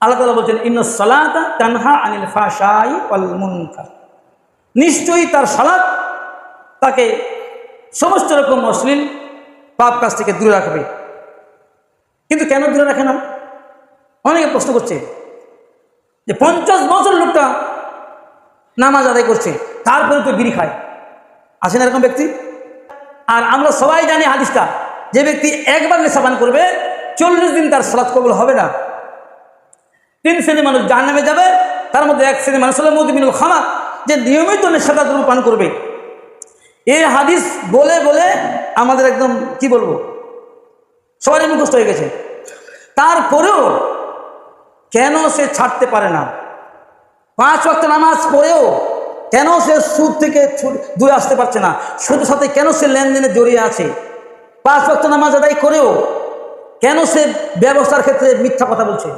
আল্লাহ তাআলা বলছেন ইন্নাস সালাতা তানহা আনিল ফাহশাই ওয়াল মুনকার, নিশ্চয়ই তার সালাত তাকে সমস্ত রকম অশ্লীল পাপ কাজ থেকে দূরে রাখবে। কিন্তু কেন দূরে রাখে না? অনেকে প্রশ্ন করছে যে 50 বছর লোকটা নামাজ আদায় করছে, তারপরে তো বিড়ি খায়, আছে না এরকম ব্যক্তি? আর আমরা সবাই জানি হাদিসটা, যে ব্যক্তি একবার নেশা পান করবে 40 দিন তার সালাত কবুল হবে না। 3 শ্রেণীর মানুষ জাহান্নামে যাবে, তার মধ্যে 1 শ্রেণীর মানুষ হলো মুদমিনুল খামার, যে নিয়মিত নেশাদার দ্রব্য পান করবে। এই হাদিস বলে বলে আমাদের একদম কি বলবো, সবারই মুখস্থ হয়ে গেছে। তারপরেও কেন সে ছাড়তে পারে না? 5 ওয়াক্ত নামাজ পড়েও কেন সে সুদ থেকে দূরে আসতে পারছে না? সুদের সাথে কেন সে লেনদেনে জড়িয়ে আছে? 5 ওয়াক্ত নামাজ আদায় করেও কেন সে ব্যবসার ক্ষেত্রে মিথ্যা কথা বলছে?